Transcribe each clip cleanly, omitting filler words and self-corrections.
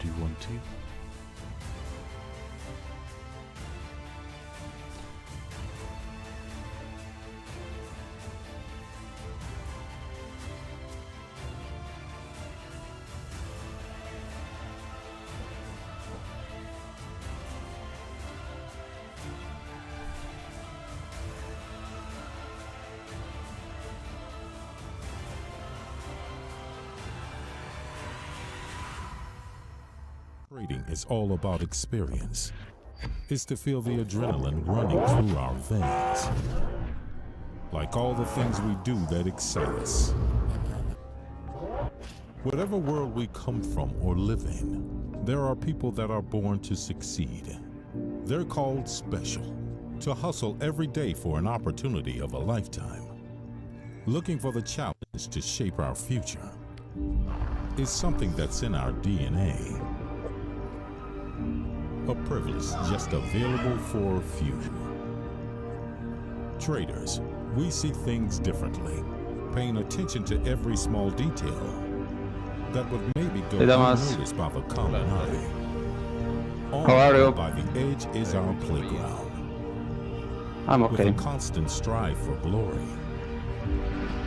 Do you want to? Trading is all about experience. It's to feel the adrenaline running through our veins. Like all the things we do that excite us. Whatever world we come from or live in, there are people that are born to succeed. They're called special, to hustle every day for an opportunity of a lifetime. Looking for the challenge to shape our future is something that's in our DNA. A privilege just available for a few. Traders, we see things differently, paying attention to every small detail that would maybe go unnoticed by the common eye. All by the edge is our playground. I'm okay. With a constant strive for glory,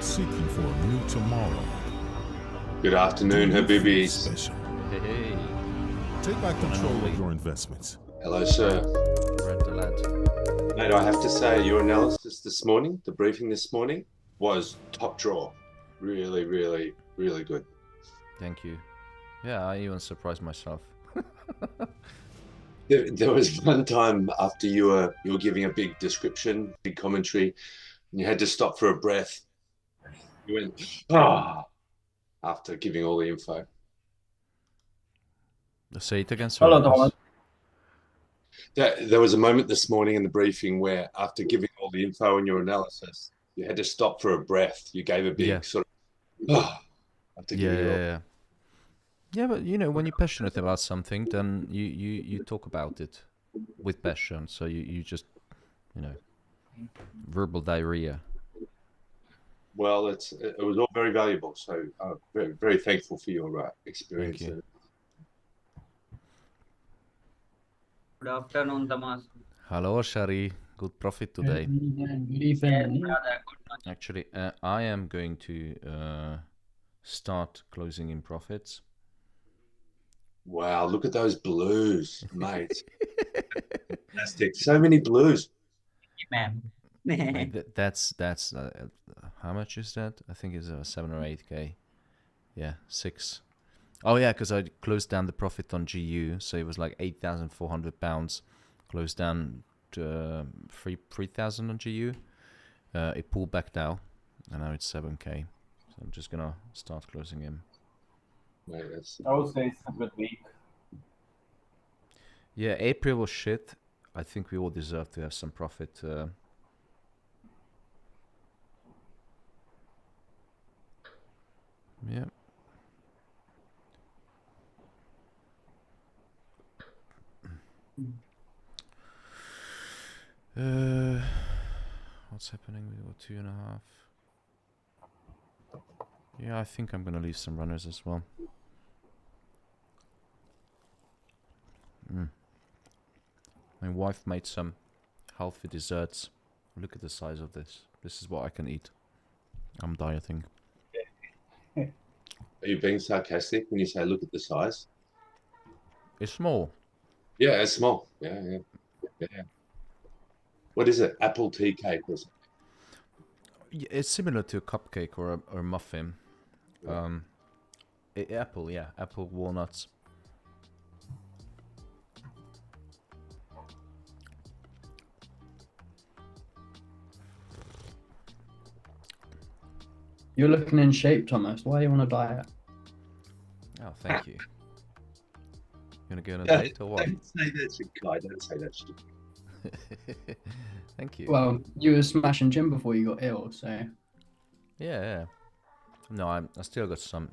seeking for a new tomorrow. Good afternoon, Habibis. Special. Hey, Take back control of your investments. Hello, sir. red the lad. Mate, I have to say, your analysis this morning, the briefing this morning, was top drawer. Really, really, really good. Thank you. Yeah, I even surprised myself. There was one time after you were giving a big description, big commentary, and you had to stop for a breath. You went, ah, after giving all the info. Say it again, Hello, sorry. Thomas. There was a moment this morning in the briefing where after giving all the info in your analysis, you had to stop for a breath. You gave a big Yeah. sort of, ah, after Yeah, giving it all. yeah. Yeah, but you know, when you're passionate about something, then you talk about it with passion. So you just, you know, verbal diarrhea. Well, it was all very valuable. So very, very thankful for your experience. Thank you. Good afternoon, Damas. Hello, Shari. Good profit today. Good evening. Brother, good morning. Actually, I am going to start closing in profits. Wow, look at those blues, mate. Fantastic. So many blues. Ma'am. Like, that's how much is that? I think it's 7 or 8k. Yeah, 6. Oh yeah, because I closed down the profit on GU, so it was like £8,400. Closed down to 3,000 on GU. It pulled back now, and now it's 7k. So I'm just gonna start closing in. Mate, that's, I would say it's a good week. Yeah, April was shit. I think we all deserve to have some profit. Yeah. What's happening? We got 2.5. Yeah, I think I'm gonna leave some runners as well. My wife made some healthy desserts. Look at the size of this. This is what I can eat. I'm dieting. are you being sarcastic when you say look at the size? It's small. Yeah, it's small. Yeah. What is it? Apple tea cake or something? It's similar to a cupcake or a muffin. Apple, yeah, apple walnuts. You're looking in shape, Thomas. Why are you on a diet? Oh, thank you. You gonna go on a date or what? Don't say that shit, Kai. Don't say that shit. Thank you. Well, you were smashing gym before you got ill, so Yeah. No, I still got some,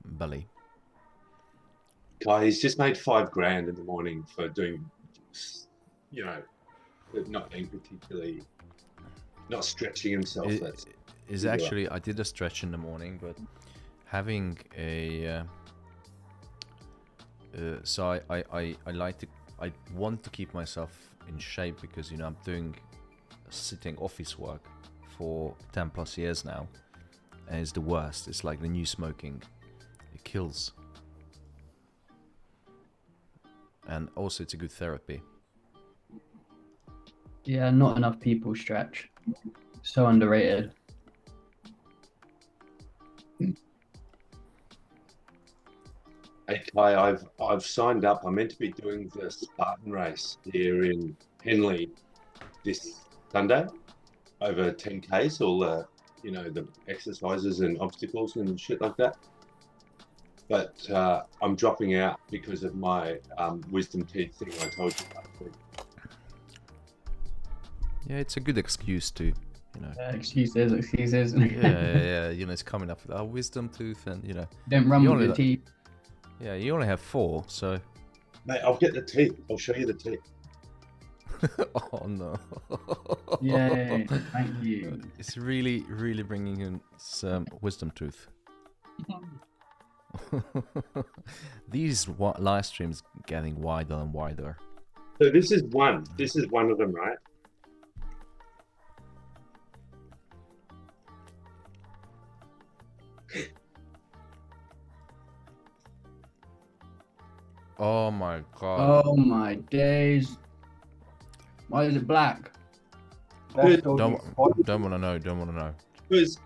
belly. Kai, he's just made $5,000 in the morning for doing, not being particularly, not stretching himself. Is actually, I did a stretch in the morning, but having a So I like to, I want to keep myself in shape because, you know, I'm doing sitting office work for 10 plus years now, and it's the worst. It's like the new smoking. It kills. And also it's a good therapy. Yeah, not enough people stretch. So underrated. Hey Kai, I've signed up. I'm meant to be doing the Spartan race here in Henley this Sunday, over 10Ks, all the, you know, the exercises and obstacles and shit like that. But I'm dropping out because of my wisdom teeth thing I told you last week. Yeah, it's a good excuse to, you know. Excuses. Yeah. You know, it's coming up with our wisdom tooth, and you know. Don't run You with only your like- teeth. Yeah, you only have 4, so. Mate, I'll get the teeth. I'll show you the teeth. Oh no. Yay, thank you. It's really, really bringing in some wisdom tooth. These live streams getting wider and wider. So this is one. This is one of them, right? Oh my god. Oh my days. Why is it black? Good. Don't want to know. Don't want to know. Because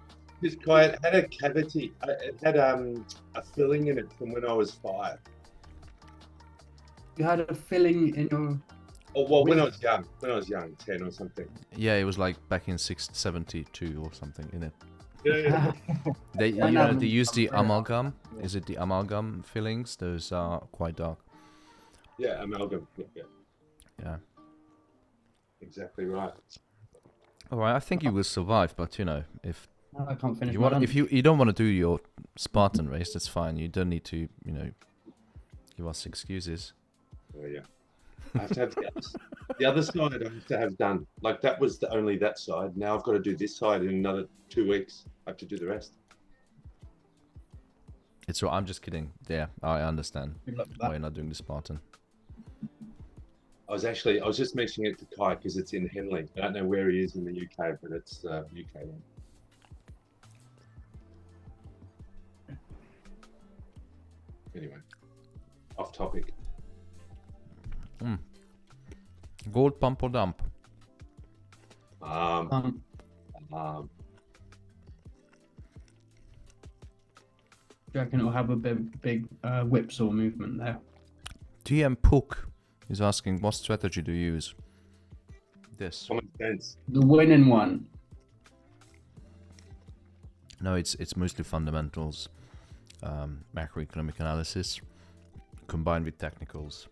Kai, it had a cavity. It had a filling in it from when I was 5. You had a filling in your. Oh, well, when I was young, 10 or something. Yeah, it was like back in 672 or something, in it. Yeah. They, I you know, know. they use the amalgam. Is it the amalgam fillings? Those are quite dark. Yeah, amalgam. Yeah, Yeah. exactly right. All right, I think you will survive, but you know, if I can't finish you my want, lunch. if you don't want to do your Spartan race, that's fine. You don't need to, you know, give us excuses. Oh, yeah. I have to have the other side I have to have done. Like that was only that side. Now I've got to do this side in another 2 weeks. I have to do the rest. It's right. I'm just kidding. Yeah, I understand Good luck with why that. you're not doing the Spartan. I was just mentioning it to Kai because it's in Henley. I don't know where he is in the UK, but it's UK one. Anyway, off topic. Gold pump or dump? Um, Do you reckon it'll have a big whipsaw movement there? TM Pook is asking, what strategy do you use? This. common sense. The winning one. No, it's mostly fundamentals, macroeconomic analysis, combined with technicals.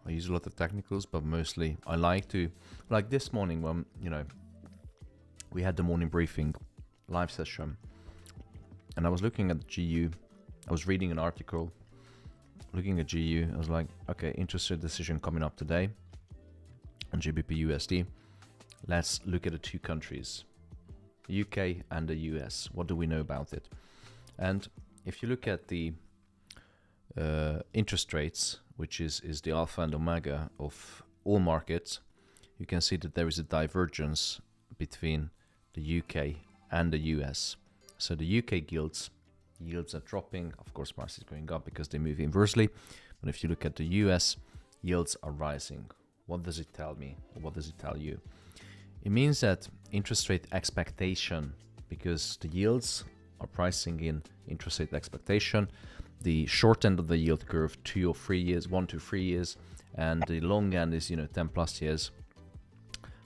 I use a lot of technicals, but mostly I like to, like this morning when, you know, we had the morning briefing live session, and I was looking at GU, I was reading an article, looking at GU, I was like, okay, interest rate decision coming up today on GBP USD. Let's look at the 2 countries, UK and the US. What do we know about it? And if you look at the interest rates, which is the alpha and omega of all markets, you can see that there is a divergence between the UK and the US. So the UK yields are dropping. Of course, price is going up because they move inversely. But if you look at the US, yields are rising. What does it tell me? Or what does it tell you? It means that interest rate expectation, because the yields are pricing in interest rate expectation, the short end of the yield curve 2 or 3 years, 1 to 3 years, and the long end is, you know, 10 plus years.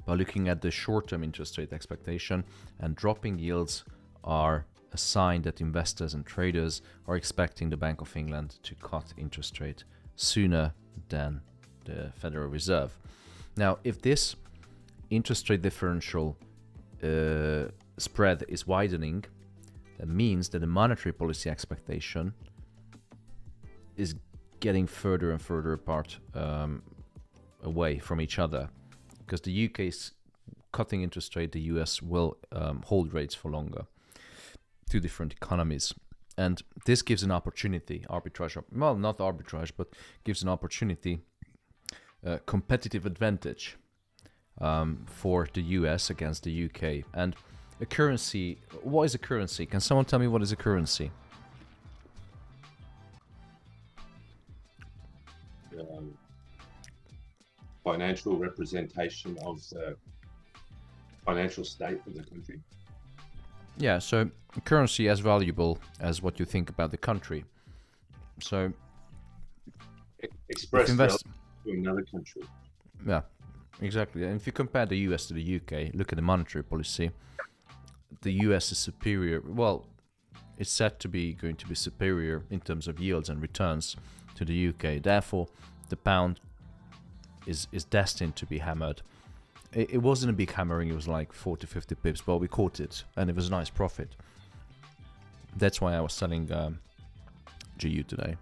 By looking at the short-term interest rate expectation, and dropping yields are a sign that investors and traders are expecting the Bank of England to cut interest rate sooner than the Federal Reserve. Now, if this interest rate differential spread is widening, that means that the monetary policy expectation is getting further and further apart, away from each other, because the UK is cutting interest rate, the US will hold rates for longer. 2 different economies. And this gives an opportunity, arbitrage, well, not arbitrage, but gives an opportunity, competitive advantage for the US against the UK. And a currency, what is a currency? Can someone tell me what is a currency? Financial representation of the financial state of the country. Yeah, so currency as valuable as what you think about the country. So Expressed invest- relative to another country. yeah, exactly. And if you compare the US to the UK, look at the monetary policy. The US is superior. Well, it's said to be going to be superior in terms of yields and returns to the UK. Therefore, the pound is destined to be hammered. It wasn't a big hammering. It was like 40, 50 pips, but we caught it, and it was a nice profit. That's why I was selling GU today.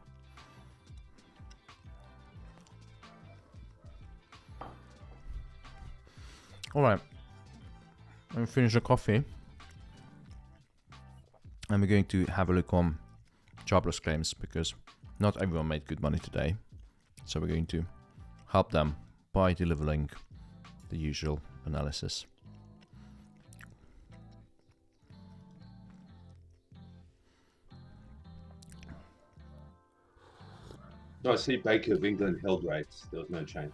All right, I'm finished the coffee, and we're going to have a look on jobless claims because not everyone made good money today. So we're going to help them by delivering the usual analysis. No, I see Bank of England held rates. There was no change.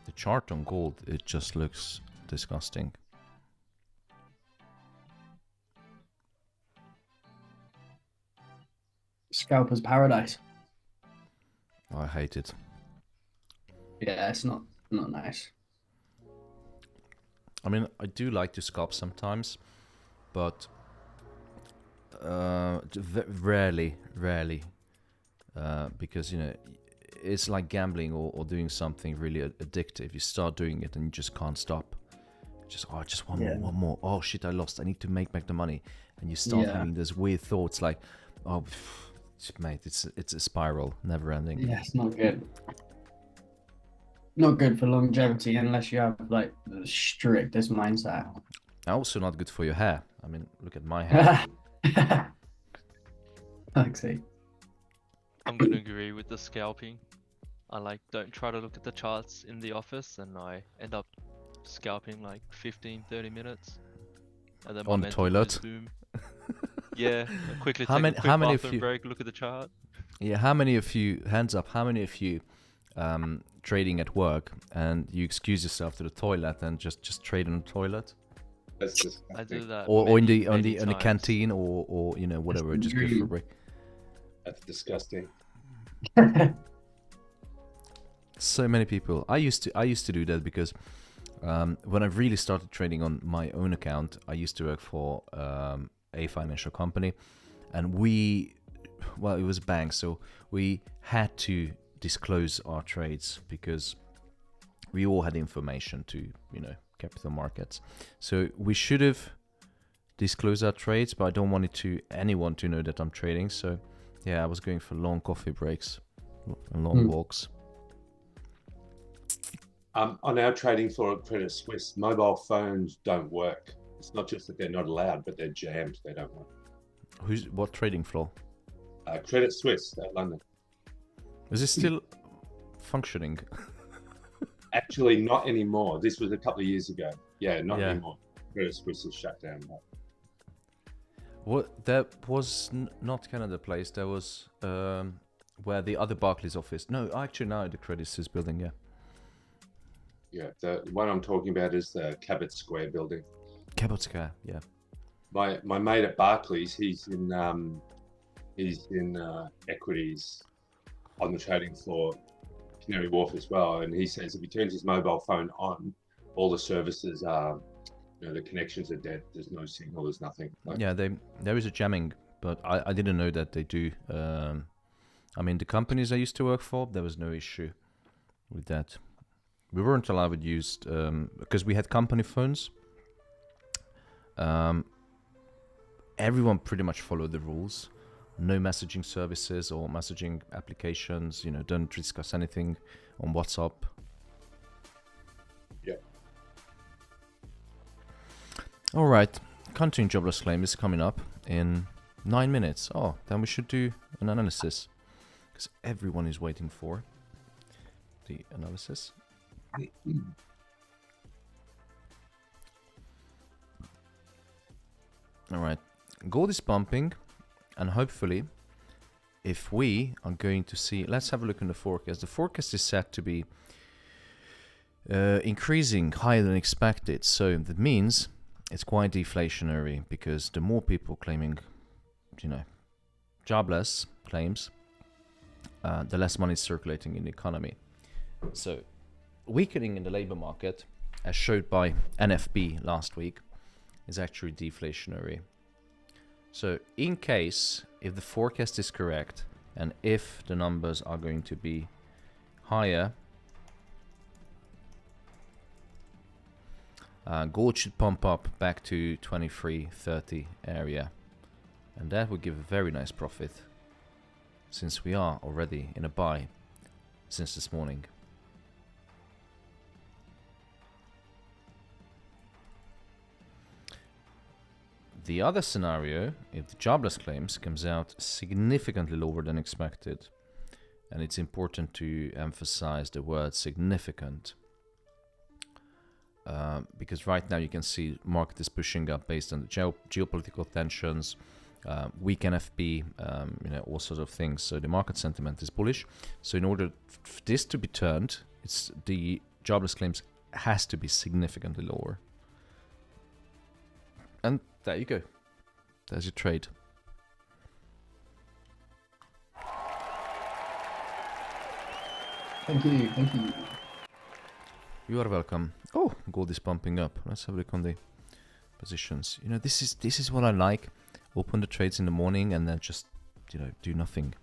The chart on gold, it just looks disgusting. Scalper's paradise. I hate it. Yeah, it's not nice. I mean, I do like to scalp sometimes, but rarely, because, you know, it's like gambling or doing something really addictive. You start doing it and you just can't stop. Just one more. Oh shit, I lost. I need to make back the money. And you start having these weird thoughts like, oh, mate, it's a spiral, never ending. Yeah, it's not good. Not good for longevity unless you have like the strictest mindset. Also not good for your hair. I mean, look at my hair. Alexei. I'm gonna agree with the scalping. I don't try to look at the charts in the office, and I end up scalping like 15-30 minutes. And then On the toilet. Boom. Yeah, I quickly How take many- a quick how many of bathroom you- break, look at the chart. Yeah, how many of you, hands up, how many of you trading at work and you excuse yourself to the toilet and just trade in the toilet? That's just I do that. Or in many, the many in the times. canteen or you know, whatever, just go for a break. That's disgusting. So many people. I used to do that because when I really started trading on my own account, I used to work for a financial company, and it was a bank, so we had to disclose our trades because we all had information to, you know, capital markets. So we should have disclosed our trades, but I don't want anyone to know that I'm trading. So yeah, I was going for long coffee breaks and long walks. On our trading floor at Credit Suisse, mobile phones don't work. It's not just that they're not allowed, but they're jammed. They don't work. What trading floor? Credit Suisse at London. Is it still functioning? Actually, not anymore. This was a couple of years ago. Yeah, not Yeah. anymore. Credit Suisse is shut down. What, that was not Canada Place. There was where the other Barclays office. No, actually, no, the Credit Suisse building. Yeah. Yeah, the one I'm talking about is the Cabot Square building. Cabot Square. Yeah. My mate at Barclays, he's in equities on the trading floor, Canary Wharf as well, and he says if he turns his mobile phone on, all the services are, you know, the connections are dead. There's no signal. There's nothing. Yeah, there is a jamming, but I didn't know that they do. I mean, the companies I used to work for, there was no issue with that. We weren't allowed to use because we had company phones. everyone pretty much followed the rules. No messaging services or messaging applications. You know, don't discuss anything on WhatsApp. Yep. All right, continuing jobless claim is coming up in 9 minutes. Oh, then we should do an analysis because everyone is waiting for the analysis. All right, gold is pumping, and hopefully, if we are going to see, let's have a look in the forecast. The forecast is set to be increasing higher than expected, so that means it's quite deflationary because the more people claiming, you know, jobless claims, the less money is circulating in the economy. So, weakening in the labor market, as showed by NFP last week, is actually deflationary. So, in case if the forecast is correct and if the numbers are going to be higher, gold should pump up back to 23.30 area, and that would give a very nice profit since we are already in a buy since this morning. The other scenario, if the jobless claims comes out significantly lower than expected, and it's important to emphasize the word significant, because right now you can see market is pushing up based on the geopolitical tensions, weak NFP, you know, all sorts of things. So the market sentiment is bullish. So in order for this to be turned, it's the jobless claims has to be significantly lower. And there you go. There's your trade. Thank you. Thank you. You are welcome. Oh, gold is pumping up. Let's have a look on the positions. You know, this is what I like. Open the trades in the morning and then just, you know, do nothing.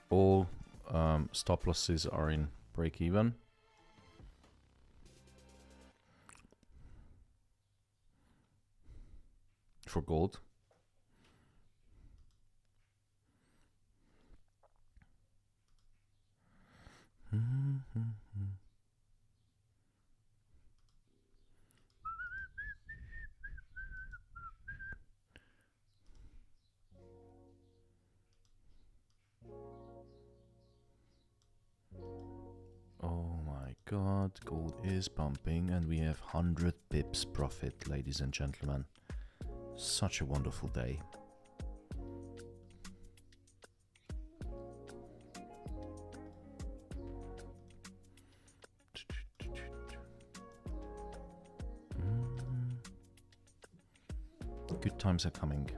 All stop losses are in break even. For gold. Oh my god, gold is pumping and we have 100 pips profit, ladies and gentlemen. Such a wonderful day. Good times are coming.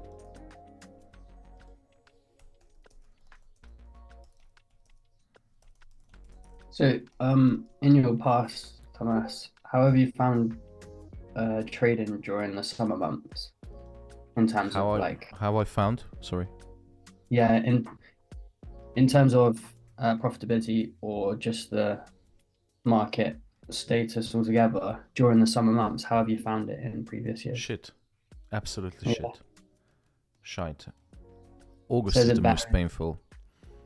So, in your past, Thomas, how have you found trading during the summer months? In terms of how I found, sorry. Yeah, in terms of profitability or just the market status altogether during the summer months, how have you found it in previous years? Shit. Absolutely Yeah. Shite. August So is is it the most better? painful.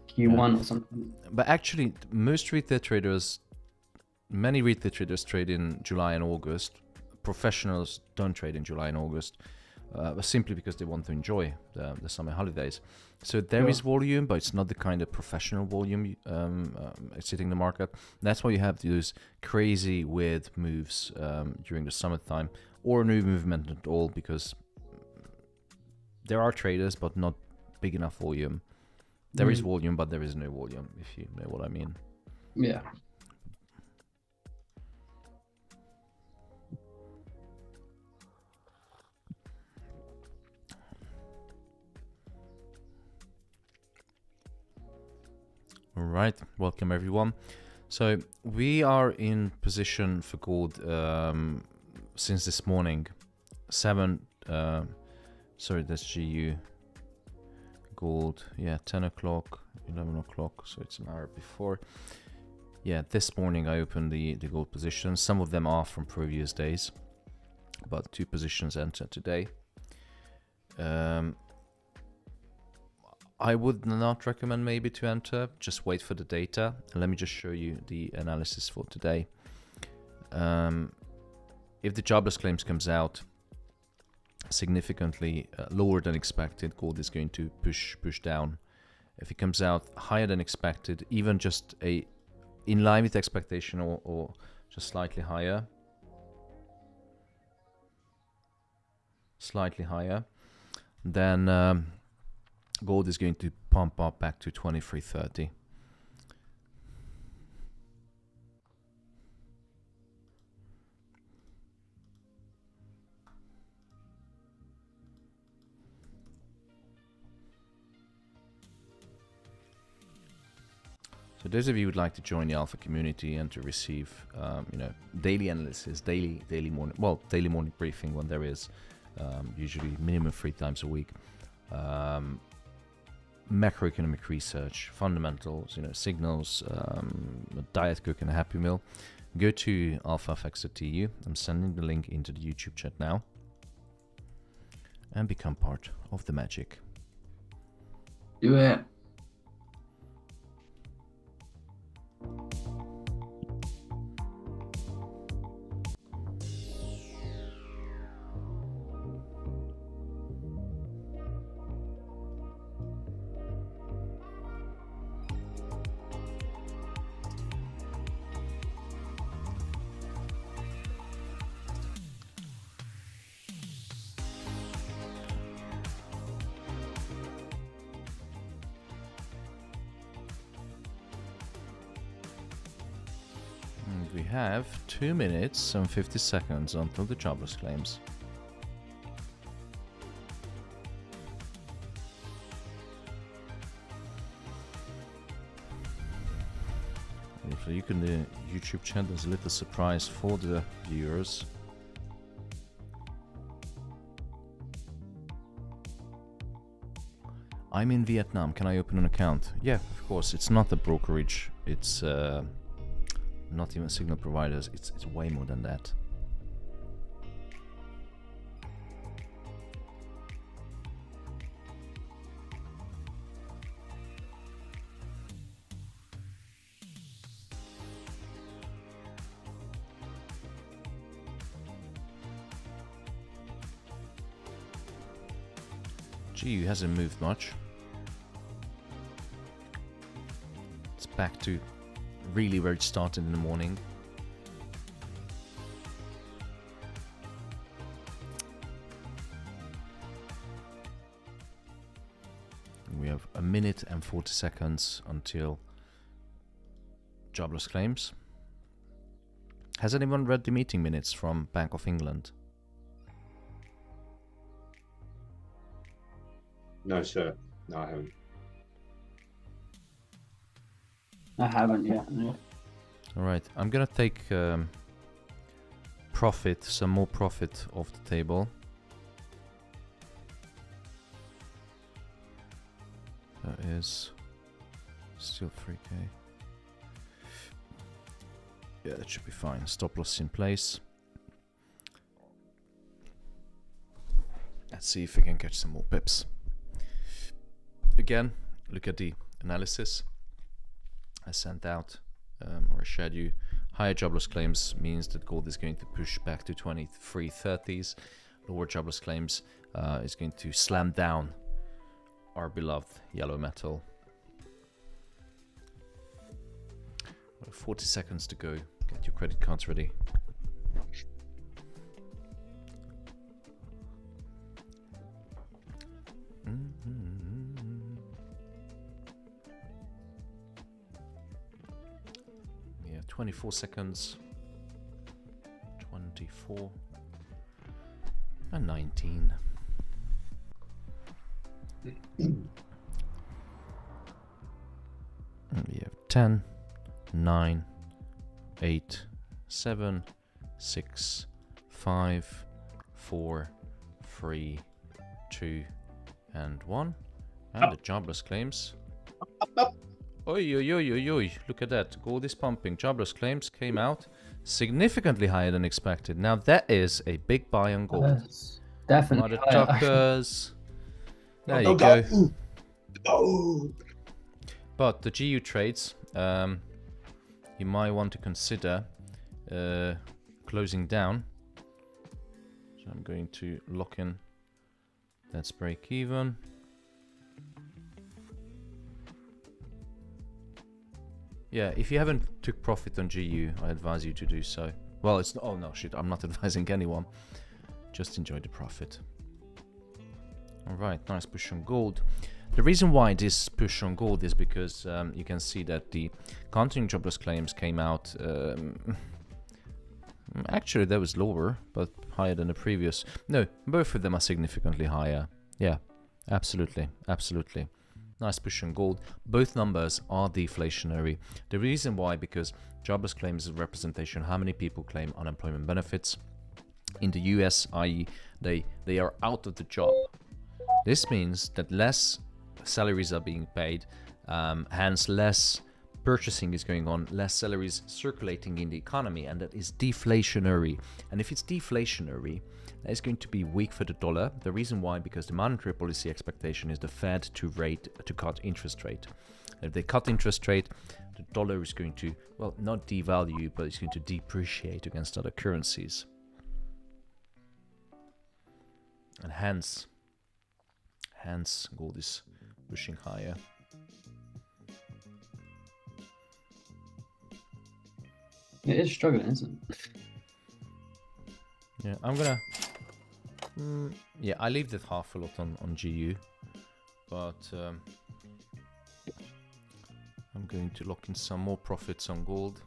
Q1 or something? But actually, most retail traders, many retail traders trade in July and August. Professionals don't trade in July and August, simply because they want to enjoy the summer holidays. So there is volume, but it's not the kind of professional volume sitting in the market. That's why you have those crazy weird moves during the summertime, or no movement at all, because there are traders, but not big enough volume. There is volume, but there is no volume, if you know what I mean. Yeah. All right, welcome everyone. So we are in position for gold since this morning, 7 Sorry, that's GU. Gold, yeah, 10 o'clock, 11 o'clock, so it's an hour before. Yeah, this morning I opened the gold positions. Some of them are from previous days, but 2 positions entered today. I would not recommend maybe to enter, just wait for the data. And let me just show you the analysis for today. If the jobless claims comes out significantly lower than expected, gold is going to push down. If it comes out higher than expected, even just in line with expectation or just slightly higher, then gold is going to pump up back to 2330. So those of you who would like to join the Alpha community and to receive, daily analysis, daily morning briefing when there is, usually minimum 3 times a week. Macroeconomic research, fundamentals, signals, a diet cook and a happy meal. Go to alphafx.tu. I'm sending the link into the YouTube chat now. And become part of the magic. Do it. We have 2 minutes and 50 seconds until the jobless claims. So you can the YouTube chat, there's a little surprise for the viewers. I'm in Vietnam, can I open an account? Yeah, of course, it's not a brokerage, it's not even signal providers, it's way more than that. GU hasn't moved much. It's back to really where it started in the morning. We have 1 minute and 40 seconds until jobless claims. Has anyone read the meeting minutes from Bank of England? No, sir. No, I haven't. I haven't yet. No. All right, I'm gonna take some more profit off the table. That is still 3k. Yeah, that should be fine. Stop loss in place. Let's see if we can catch some more pips. Again, look at the analysis I sent out, or I shared you. Higher jobless claims means that gold is going to push back to 2330s. Lower jobless claims is going to slam down our beloved yellow metal. 40 seconds to go. Get your credit cards ready. Yeah, 24 seconds. 24 and 19. And we have 10, 9, 8, 7, 6, 5, 4, 3, 2, and 1. And the jobless claims. Oi, oi, oi, oi, oi. Look at that. Gold is pumping. Jobless claims came out significantly higher than expected. Now that is a big buy on gold. That's definitely higher. Motherfuckers. There you go. go. Oh. But the GU trades, you might want to consider closing down. So I'm going to lock in. Let's break even. Yeah, if you haven't took profit on GU, I advise you to do so. Well, it's oh no shit, I'm not advising anyone. Just enjoy the profit. All right, nice push on gold. The reason why this push on gold is because you can see that the continuing jobless claims came out. Actually, that was lower, but higher than the previous. No, both of them are significantly higher. Yeah, absolutely, absolutely. Nice push on gold. Both numbers are deflationary. The reason why, because jobless claims is a representation of how many people claim unemployment benefits. In the US, i.e. they are out of the job. This means that less salaries are being paid, hence less purchasing is going on, less salaries circulating in the economy, and that is deflationary. And if it's deflationary, that is going to be weak for the dollar. The reason why, because the monetary policy expectation is the Fed to cut interest rate. If they cut interest rate, the dollar is going to, well, not devalue, but it's going to depreciate against other currencies. And hence gold is pushing higher. It is struggling, isn't it? Yeah, I'm gonna. Yeah, I leave that half a lot on GU, but I'm going to lock in some more profits on gold.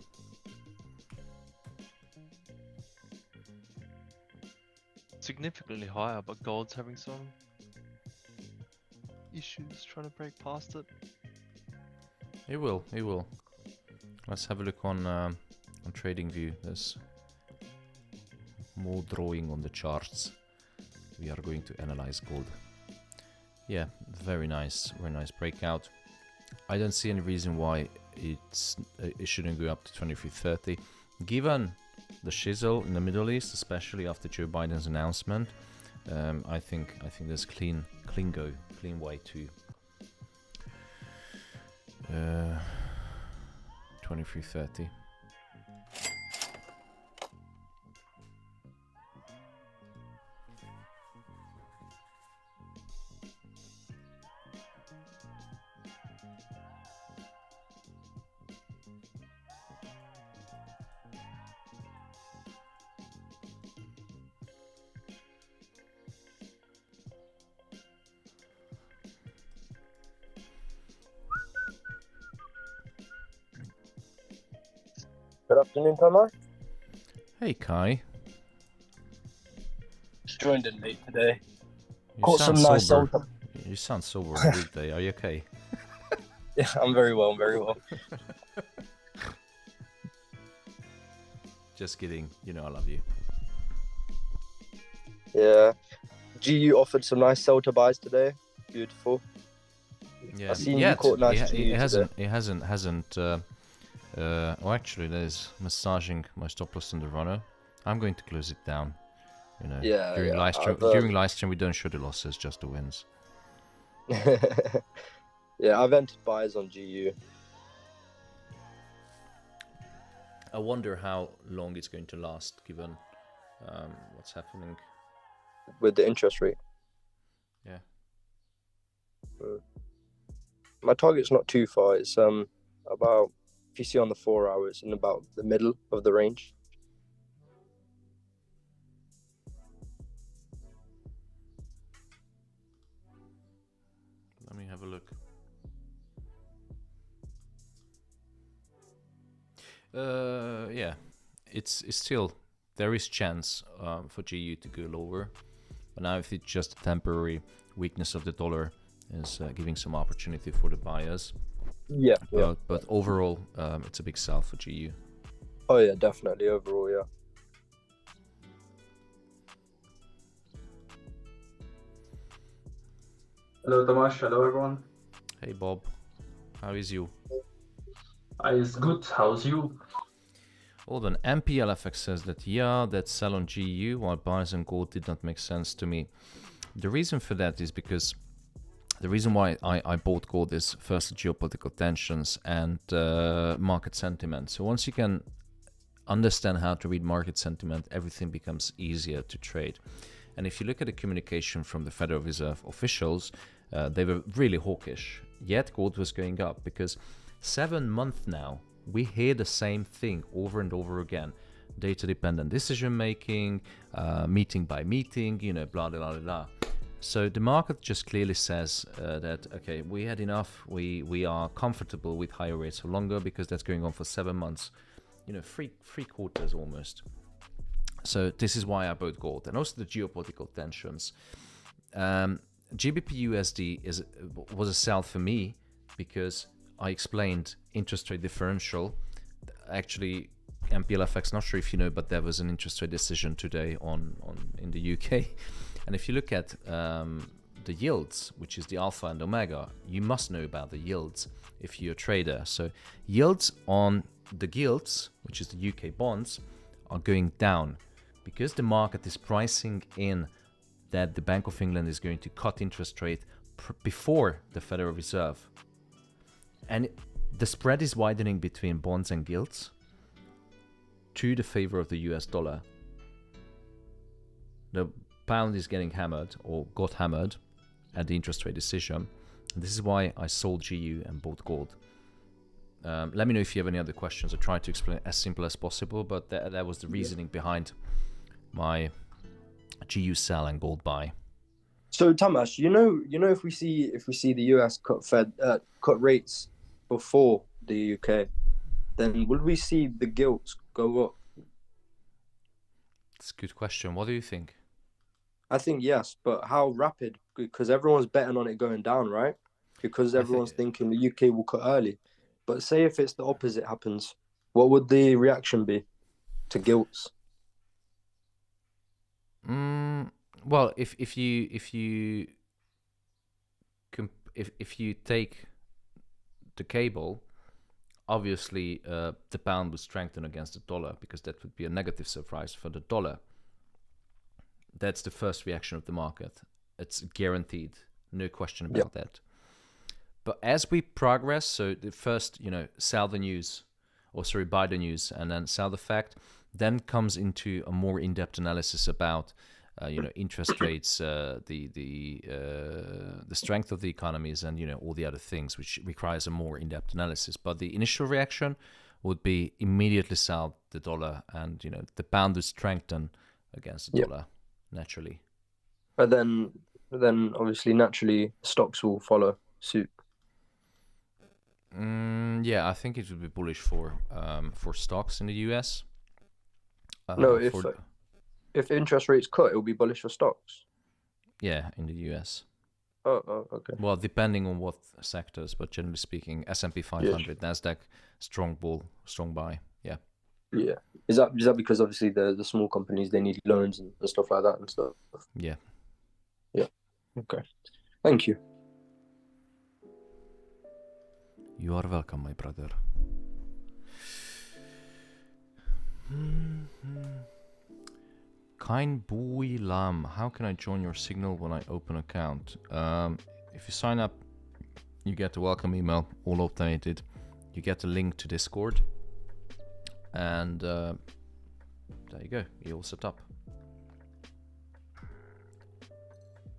Significantly higher, but gold's having some issues trying to break past it. It will. Let's have a look on TradingView. There's more drawing on the charts. We are going to analyze gold. Yeah, very nice breakout. I don't see any reason why it shouldn't go up to 23.30, given the shizzle in the Middle East, especially after Joe Biden's announcement. I think there's clean way to 23.30. Good afternoon, Tomo. Hey Kai, Just joined in late today. you Caught sound some nice sober. soul. You sound sober on a weekday. Are you okay? Yeah, I'm very well. Just kidding. You know I love you. Yeah. GU offered some nice sell to buys today. Beautiful. Yeah. I seen you caught nice it hasn't. today. It hasn't. Oh, actually, there's massaging my stop loss on the runner. I'm going to close it down. You know. Yeah, During yeah, live stream, I've, during live stream, we don't show the losses, just the wins. Yeah, I've entered buys on GU. I wonder how long it's going to last, given what's happening. With the interest rate. Yeah. My target's not too far. It's about, if you see on the 4 hours, in about the middle of the range. Let me have a look. Yeah, it's still, there is chance for GU to go lower, but now if it's just a temporary weakness of the dollar is giving some opportunity for the buyers. Yeah. But overall, it's a big sell for GU. Oh yeah, definitely overall, yeah. Hello, Tomasz. Hello, everyone. Hey Bob, how is you? It's good. How's you? Hold on, MPLFX says that yeah, that sell on GU while buys on gold did not make sense to me. The reason for that is because the reason why I bought gold is first geopolitical tensions and market sentiment. So once you can understand how to read market sentiment, everything becomes easier to trade. And if you look at the communication from the Federal Reserve officials, they were really hawkish, yet gold was going up because 7 months now, we hear the same thing over and over again. Data-dependent decision-making, meeting by meeting, you know, blah, blah, blah, blah. So the market just clearly says that, okay, we had enough. We are comfortable with higher rates for longer because that's going on for 7 months. You know, three quarters almost. So this is why I bought gold. And also the geopolitical tensions. GBP USD was a sell for me because I explained interest rate differential. Actually, MPLFX, not sure if you know, but there was an interest rate decision today in the UK. And if you look at the yields, which is the alpha and omega, you must know about the yields if you're a trader. So yields on the gilts, which is the UK bonds, are going down because the market is pricing in that the Bank of England is going to cut interest rate before the Federal Reserve. And the spread is widening between bonds and gilts to the favor of the US dollar. The pound is getting hammered or got hammered at the interest rate decision. And this is why I sold GU and bought gold. Let me know if you have any other questions. I tried to explain it as simple as possible, but that was the reasoning behind my GU sell and gold buy. So Tamas, you know, if we see the US cut rates before the UK, then will we see the gilts go up? It's a good question. What do you think? I think yes, but how rapid? Because everyone's betting on it going down, right? Because everyone's thinking the UK will cut early. But say if it's the opposite happens, what would the reaction be to gilts? Well, if you take the cable, obviously the pound would strengthen against the dollar because that would be a negative surprise for the dollar. That's the first reaction of the market. It's guaranteed, no question about that. But as we progress, so the first, sell the news, buy the news, and then sell the fact, then comes into a more in-depth analysis about, interest rates, the strength of the economies, and all the other things, which requires a more in-depth analysis. But the initial reaction would be immediately sell the dollar, and the pound would strengthen against the dollar naturally. But then obviously naturally stocks will follow suit. I think it would be bullish for stocks in the US. No, if interest rates cut, it will be bullish for stocks. Yeah, in the US. Oh, okay. Well, depending on what sectors, but generally speaking, S&P 500, Nasdaq, strong buy. Yeah. Yeah. Is that because obviously the small companies, they need loans and stuff like that and stuff? Yeah. Yeah. Okay. Thank you. You are welcome, my brother. Kind Bui Lam, how can I join your signal when I open account? If you sign up, you get a welcome email, all automated. You get a link to Discord, and there you go, you're all set up.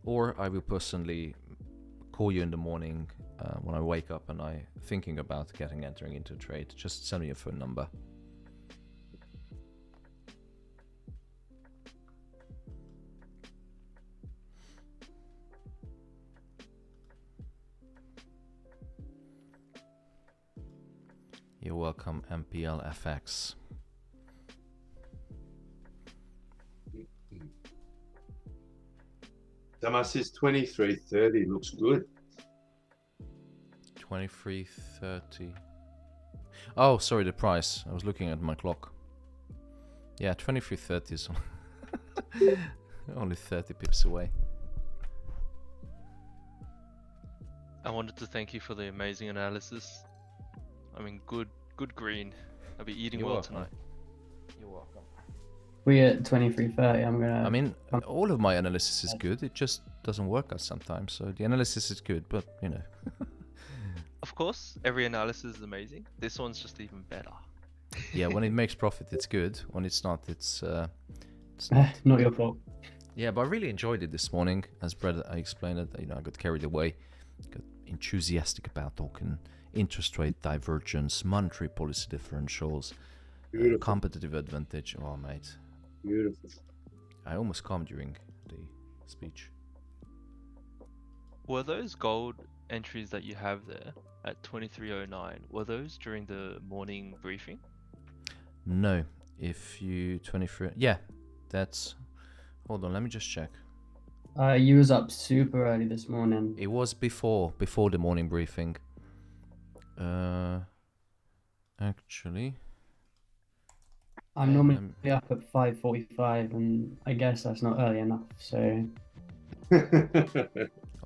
Or I will personally call you in the morning when I wake up and I'm thinking about entering into a trade. Just send me your phone number. You're welcome, MPLFX. Damas's 23.30 looks good. 23.30. Oh, sorry, the price. I was looking at my clock. Yeah, 23.30 is only 30 pips away. I wanted to thank you for the amazing analysis. I mean, good green. I'll be eating You're well welcome. tonight. You're welcome. We at 23:30. I'm gonna. I mean, all of my analysis is good. It just doesn't work out sometimes. So the analysis is good, but you know. Of course, every analysis is amazing. This one's just even better. Yeah, when it makes profit, it's good. When it's not, it's not. Not your fault. Yeah, but I really enjoyed it this morning. As Brad, I explained it. You know, I got carried away, got enthusiastic about talking interest rate divergence, monetary policy differentials, competitive advantage. Oh, mate. Beautiful. I almost calmed during the speech. Were those gold entries that you have there at 2309, were those during the morning briefing? No, if you 23, yeah, that's. Hold on, let me just check. You was up super early this morning. It was before the morning briefing. Actually, I'm normally up at 5:45, and I guess that's not early enough. So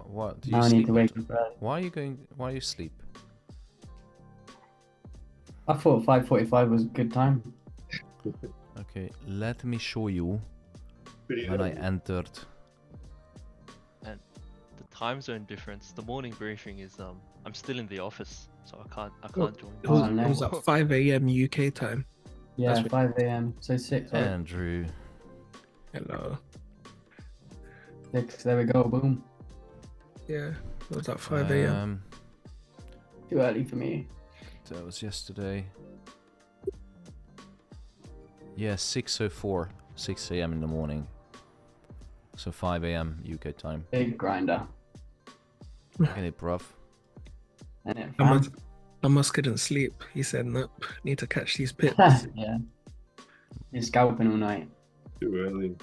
what do you now I need sleep? to wake up early. Why are you going? Why you sleep? I thought 5:45 was a good time. Okay, let me show you when I entered. And the time zone difference, the morning briefing is I'm still in the office, so I can't join. It was, Oh, no. it was at 5 a.m. UK time. Yeah, That's 5 a.m. So 6. Right? Andrew. Hello. 6. There we go. Boom. Yeah, it was at 5 a.m. Too early for me. That was yesterday. Yeah, 6:04, 6 a.m. in the morning. So 5 a.m. UK time. Big grinder. Get it, bruv. And it, Amos couldn't sleep. He said, nope, need to catch these pips. yeah. You're scalping all night. Too early.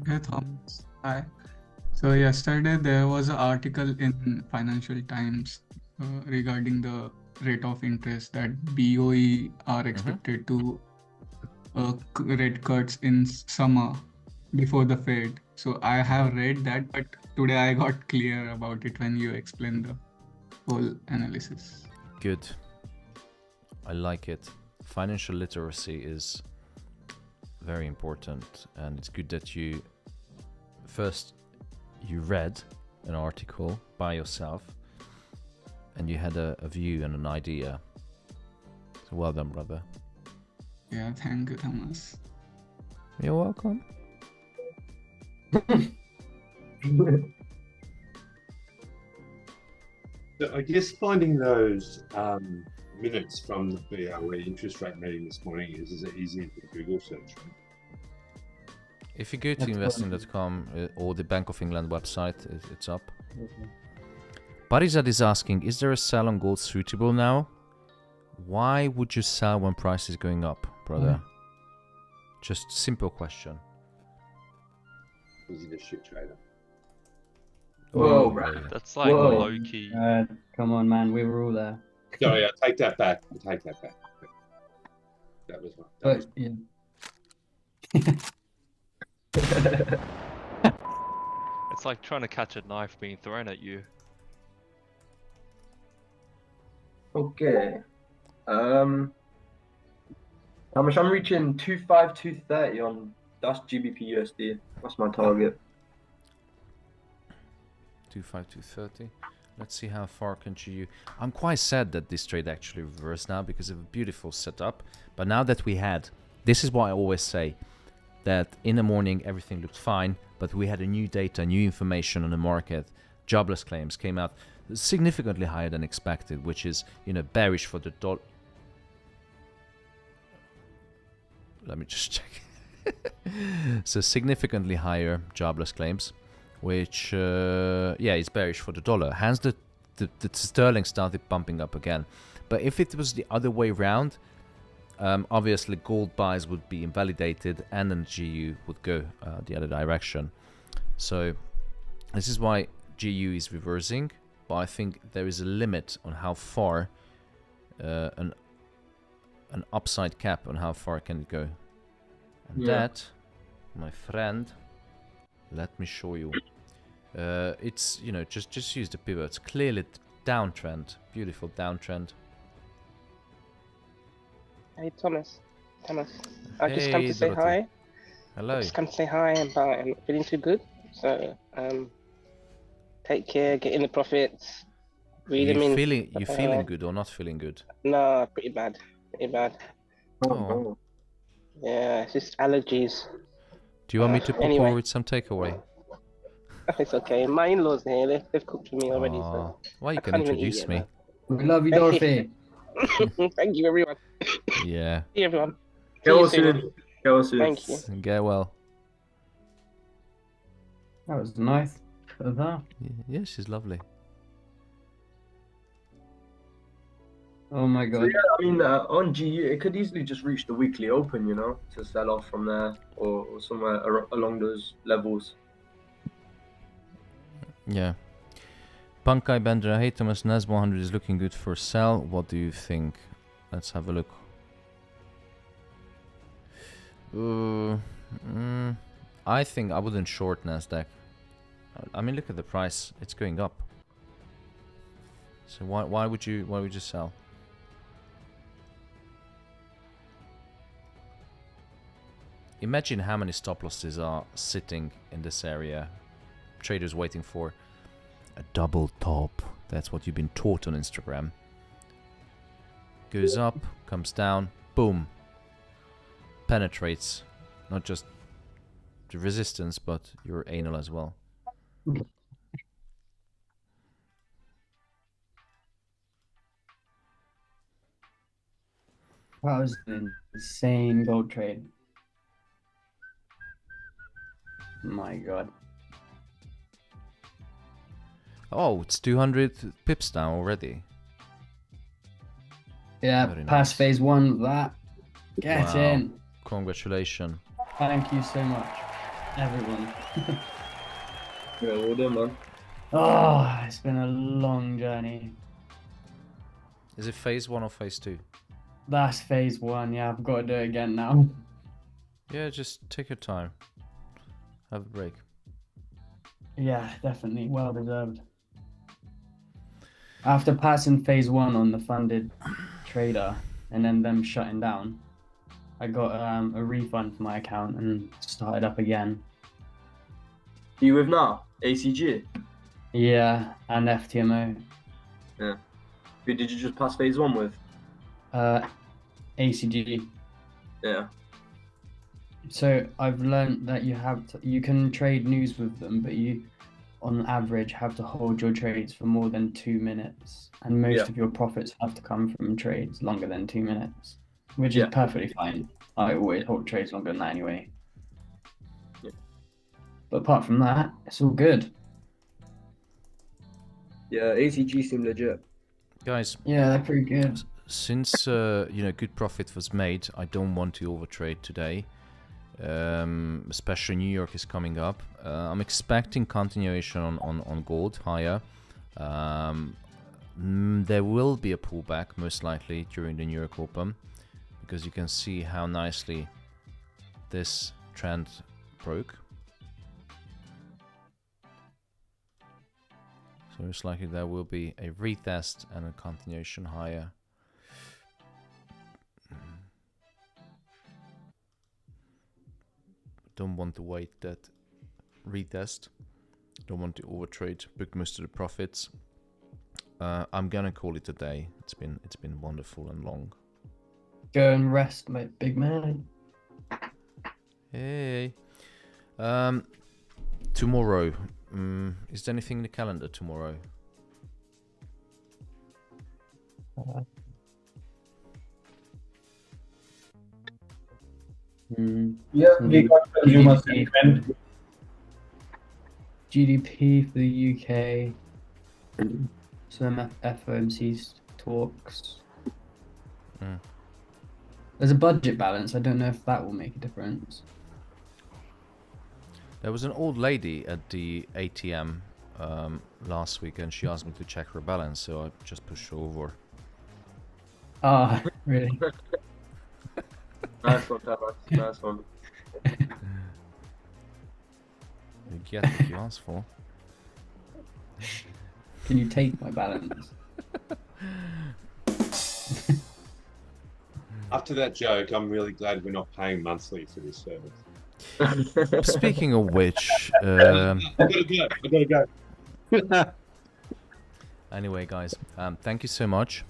Hey Thomas. Hi. So yesterday there was an article in Financial Times regarding the rate of interest that BOE are expected to rate cuts in summer before the Fed. So I have read that, but today I got clear about it when you explained the whole analysis. Good. I like it. Financial literacy is very important, and it's good that you read an article by yourself and you had a view and an idea. So well done, brother. Yeah, thank you, Thomas. You're welcome. So I guess finding those minutes from the BOE interest rate meeting this morning is as easy as a Google search. Right? If you go to investing.com or the Bank of England website, it's up. Parizad is asking, is there a sell on gold suitable now? Why would you sell when price is going up, brother? Just simple question. Is he a shit trader? Whoa. That's like low key. Come on, man. We were all there. Sorry, I take that back. That was one. But, yeah. It's like trying to catch a knife being thrown at you. Okay. How much I'm reaching 25230 on that's GBP USD. What's my target? 25230. Let's see how far can you. I'm quite sad that this trade actually reversed now because of a beautiful setup. But now that we had, this is what I always say, that in the morning everything looked fine, but we had a new data, new information on the market. Jobless claims came out significantly higher than expected, which is, bearish for the dollar. Let me just check. So significantly higher jobless claims, which is bearish for the dollar. Hence the sterling started pumping up again. But if it was the other way around, obviously gold buys would be invalidated and then GU would go the other direction. So this is why GU is reversing, but I think there is a limit on how far an upside cap on how far can it go. And that, my friend, Let me show you. It's, you know, just use the pivots. Clearly downtrend. Beautiful downtrend. Hey Thomas. I just come Hey, to say Dorothy. hi. Hello. Just come to say hi, but I'm not feeling too good. So take care, get in the profits, read them in. You feeling good or not feeling good? No, pretty bad. Oh. Yeah, it's just allergies. Do you want me to pop anyway. over with some takeaway? It's okay. My in-laws here, they've cooked for me already. So Well, you I can can't even eat introduce yet, me. man. We love you, Dorothy. Thank you, everyone. Yeah. See you, everyone. Get See you well soon. soon. Get well soon. Thank you. Get well. That was nice of her. Yeah, she's lovely. Oh my So god. yeah, I mean, on GU, it could easily just reach the weekly open, you know, to sell off from there or somewhere along those levels. Yeah. Punkai Bender, hey Thomas, NAS 100 is looking good for sell. What do you think? Let's have a look. I think I wouldn't short Nasdaq. I mean, look at the price; it's going up. So why would you sell? Imagine how many stop losses are sitting in this area. Traders waiting for a double top. That's what you've been taught on Instagram. Goes up, comes down, boom. Penetrates not just the resistance, but your anal as well. That was an insane gold trade. My god. Oh, it's 200 pips now already. Yeah, Very past nice. phase one of that. Get Wow. in. Congratulations. Thank you so much, everyone. Yeah, well done, man. Oh, it's been a long journey. Is it phase 1 or phase 2? That's phase one. Yeah, I've got to do it again now. Yeah, just take your time. Have a break. Yeah, definitely. Well deserved. After passing phase one on the funded trader and then them shutting down, I got a refund for my account and started up again. Are you with now? ACG? Yeah, and FTMO. Yeah. Who did you just pass phase one with? ACG. Yeah. So I've learned that you can trade news with them, but you, on average, have to hold your trades for more than 2 minutes, and most of your profits have to come from trades longer than 2 minutes, which is perfectly fine. I always hold trades longer than that anyway. Yeah. But apart from that, it's all good. Yeah, ACG seem legit. Guys. Yeah, they're pretty good. Since good profit was made, I don't want to overtrade today. Especially New York is coming up. I'm expecting continuation on gold higher. There will be a pullback most likely during the New York Open, because you can see how nicely this trend broke. So most likely there will be a retest and a continuation higher. Don't want to wait that retest. Don't want to overtrade, book most of the profits. I'm gonna call it a day. It's been wonderful and long. Go and rest, my big man. Hey. Tomorrow. Is there anything in the calendar tomorrow? Yeah, we got consumer sentiment. GDP for the UK. Some FOMC talks. There's a budget balance. I don't know if that will make a difference. There was an old lady at the ATM last week, and she asked me to check her balance, so I just pushed her over. Ah, really? Nice one, Thomas. Nice one. You get what you asked for. Can you take my balance? After that joke, I'm really glad we're not paying monthly for this service. Speaking of which, I gotta go. anyway, guys, thank you so much.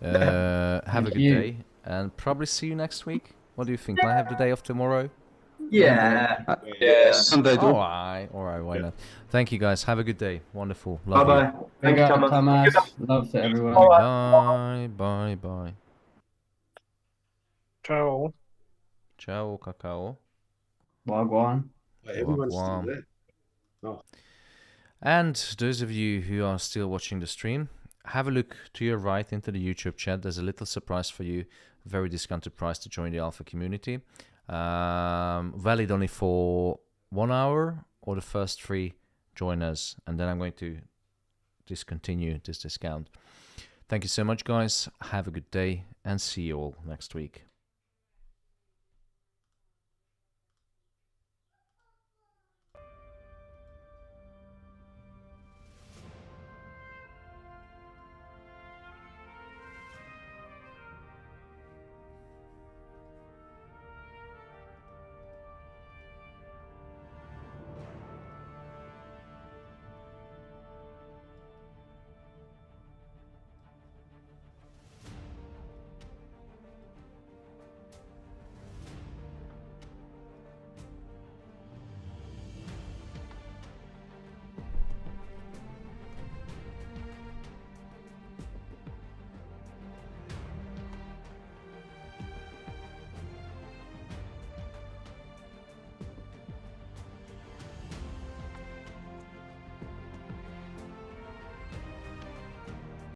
Have a good you. day, and probably see you next week. What do you think? Can I have the day off tomorrow? Yeah. Sunday, All right, why not? Thank you, guys. Have a good day. Wonderful. Love Bye you. bye. Big Thanks, up, Thomas. Thomas. Love to everyone. Bye. Ciao. Ciao, cacao. Wagwan. Everyone's still Wagwan. there. Oh. And those of you who are still watching the stream, have a look to your right into the YouTube chat. There's a little surprise for you. Very discounted price to join the Alpha community. Valid only for 1 hour or the first 3 joiners. And then I'm going to discontinue this discount. Thank you so much, guys. Have a good day and see you all next week.